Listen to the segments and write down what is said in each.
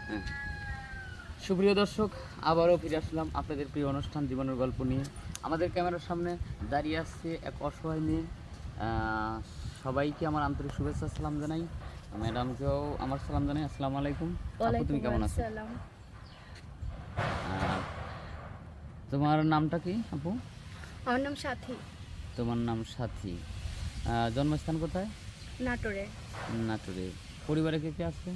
হ্যাঁ, সুপ্রিয় দর্শক, আবারও ফিরে আসলাম আপনাদের প্রিয় অনুষ্ঠান জীবনের গল্প নিয়ে। আমাদের ক্যামেরার সামনে দাঁড়িয়ে আসছে এক অসহায় মেয়ে। সবাইকে আমার আন্তরিক শুভেচ্ছা সালাম জানাই, ম্যাডামকেও আমার সালাম জানাই। আসসালামু আলাইকুম আপু, তুমি কেমন আছো? আহ, তোমার নামটা কি আপু? আমার নাম সাথী। তোমার নাম সাথী। জন্মস্থান কোথায়? নাটোরে। নাটোরে। পরিবারে কে কে আছে?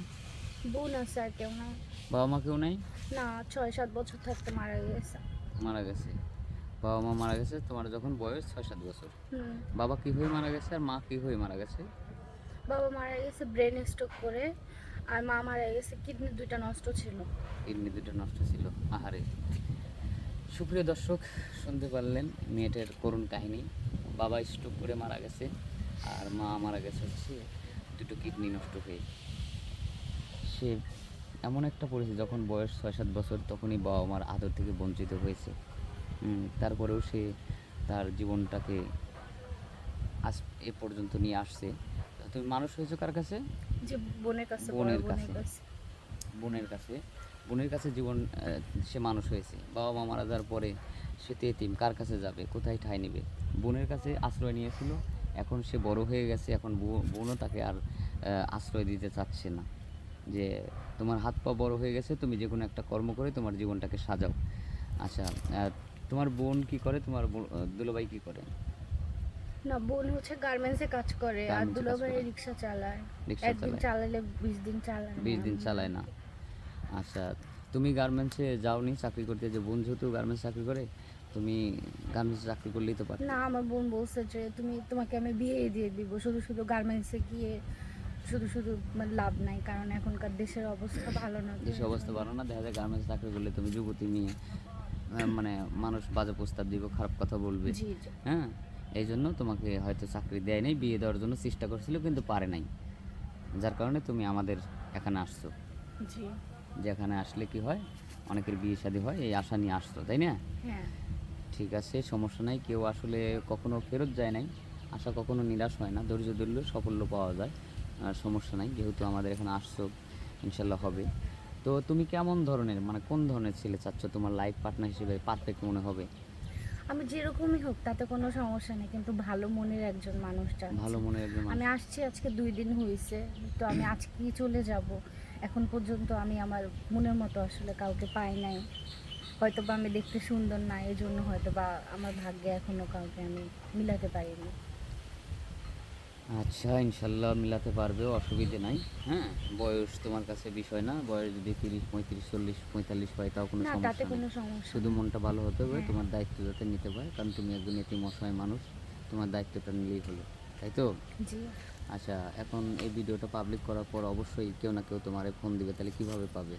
বোন আছে, আর কেউ না। বাবা মা কেউ নেই? না, 6-7 বছর থাকতে মারা গেছে। মারা গেছে। বাবা মা মারা গেছে তোমার যখন বয়স 6-7 বছর। হুম। বাবা কী হয়ে মারা গেছে আর মা কী হয়ে মারা গেছে? বাবা মারা গেছে ব্রেন স্ট্রোক করে, আর মা মারা গেছে কিডনি দুইটা নষ্ট ছিল। কিডনি দুটো নষ্ট ছিল। আহারে। সুপ্রিয় দর্শক, শুনতে পারলেন মেয়েটার করুণ কাহিনী। বাবা স্ট্রোক করে মারা গেছে আর মা মারা গেছে হচ্ছে দুটো কিডনি নষ্ট হয়ে। সে এমন একটা পরিস্থিতি, যখন বয়স 6-7 বছর তখনই বাবা মার আদর থেকে বঞ্চিত হয়েছে। তারপরেও সে তার জীবনটাকে আজ এ পর্যন্ত নিয়ে আসছে। তুমি মানুষ হয়েছো কার কাছে? যে বোনের কাছে, বড় বোনের বোনের কাছে। কাছে। বোনের কাছে। বোনের কাছে জীবন সে মানুষ হয়েছে। বাবা মা মারা যাওয়ার পরে সে তো এতিম, কার কাছে যাবে, কোথায় ঠাঁই নেবে? বোনের কাছে আশ্রয় নিয়েছিল। এখন সে বড় হয়ে গেছে, এখন বোনও তাকে আর আশ্রয় দিতে চাচ্ছে না। যে তোমার হাত পা বড় হয়ে গেছে, তুমি যে কোনো একটা কর্ম করে তোমার জীবনটাকে সাজাও। আচ্ছা, তোমার বোন কি করে? তোমার দুলাভাই কি করে? না, বোন হচ্ছে গার্মেন্টসে কাজ করে, আর গার্মেন্টসে কাজ দুলাভাই করে। রিক্সা চালায়। রিক্সা একদিন চালায়। চালালে 20 দিন চালায় 20 না। দিন চালায় না। আচ্ছা, তুমি গার্মেন্টসে যাওনি চাকরি করতে? যে বোন যেহেতু গার্মেন্টস চাকরি করে, তুমি গার্মেন্টসে চাকরি করলেই তো পারতে। না, আমার বোন বলছে যে তোমাকে আমি বিয়ে দিয়ে দিব, শুধু শুধু গার্মেন্টসে গিয়ে শুধু শুধু মানে লাভ নাই, কারণ এখনকার দেশের অবস্থা ভালো না। তো দেশের অবস্থা ভালো না, দেখা যায় গার্মেন্টস চাকরি করলে তুমি যুবতী মেয়ে, মানে মানুষ বাজে প্রস্তাব দিবে, খারাপ কথা বলবে। জি জি। হ্যাঁ, এই জন্য তোমাকে হয়তো চাকরি দেয় নাই, বিয়ে দেওয়ার জন্য চেষ্টা করছিল কিন্তু পারে নাই, যার কারণে তুমি আমাদের এখানে আসছো। জি। যে এখানে আসলে কি হয়, অনেকের বিয়ে শাদী হয়, এই আশা নিয়ে আসছো, তাই না? হ্যাঁ। ঠিক আছে, সমস্যা নাই। কেউ আসলে কখনো ফেরত যায় নাই, আশা কখনো নিরাশ হয় না, ধৈর্য ধরলে সাফল্য পাওয়া যায়। আর সমস্যা নাই, যেহেতু আমাদের এখানে আসছো, ইনশাল্লাহ হবে। তো তুমি কেমন ধরনের, মানে কোন ধরনের ছেলে চাচ্ছ তোমার লাইফ পার্টনার হিসেবে পারফেক্ট মনে হবে? আমি যেরকমই হোক তাতে কোনো সমস্যা নেই, কিন্তু ভালো মনের একজন মানুষ চাচ্ছি। ভালো মনের একজন আমি মানুষ। আসছি আজকে 2 দিন হয়েছে, তো আমি আজকেই চলে যাব। এখন পর্যন্ত আমি আমার মনের মতো আসলে কাউকে পাই নাই। হয়তো বা আমি দেখতে সুন্দর না, এই জন্য হয়তো বা আমার ভাগ্যে এখনও কাউকে আমি মিলাতে পারিনি। আচ্ছা, ইনশাল্লাহ মিলাতে পারবে, অসুবিধে নাই। হ্যাঁ, বয়স তোমার কাছে বিষয় না। বয়স যদি 30, 35, 40, 45 হয় তাও কোনো না, তাতে সমস্যা নেই। কোনো সমস্যা শুধু না। মনটা ভালো হতে হবে, হ্যাঁ। তোমার দায়িত্ব যাতে নিতে পারে, কারণ তুমি একজন এতিম অসহায় মানুষ, তোমার দায়িত্বটা নিলেই হলো, তাই তো? জি। আচ্ছা, এখন এই ভিডিওটা পাবলিক করার পর অবশ্যই কেউ না কেউ তোমারে ফোন দিবে, তাহলে কিভাবে পাবে?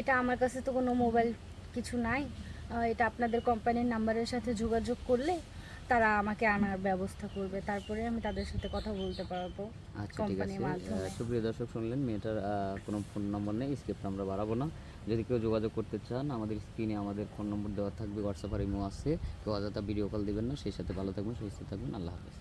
এটা আমার কাছে তো কোনো মোবাইল কিছু নাই। এটা আপনাদের কোম্পানির নাম্বারের সাথে যোগাযোগ করলে তারা আমাকে আনার ব্যবস্থা করবে, তারপরে আমি তাদের সাথে কথা বলতে পারবো আচ্ছা, ঠিক কোম্পানির আছে। মাধ্যমে। সুপ্রিয় দর্শক, শুনলেন মেয়েটার কোনো ফোন নম্বর নেই, স্ক্রিপ্ট আমরা বাড়াবো না। যদি কেউ যোগাযোগ করতে চান, আমাদের স্ক্রিনে আমাদের ফোন নম্বর দেওয়া থাকবে, হোয়াটসঅ্যাপ আর ইমো আছে। কেউ অযথা ভিডিও কল দিবেন না। সেই সাথে ভালো থাকবেন, সুস্থ থাকবেন। আল্লাহ হাফেজ।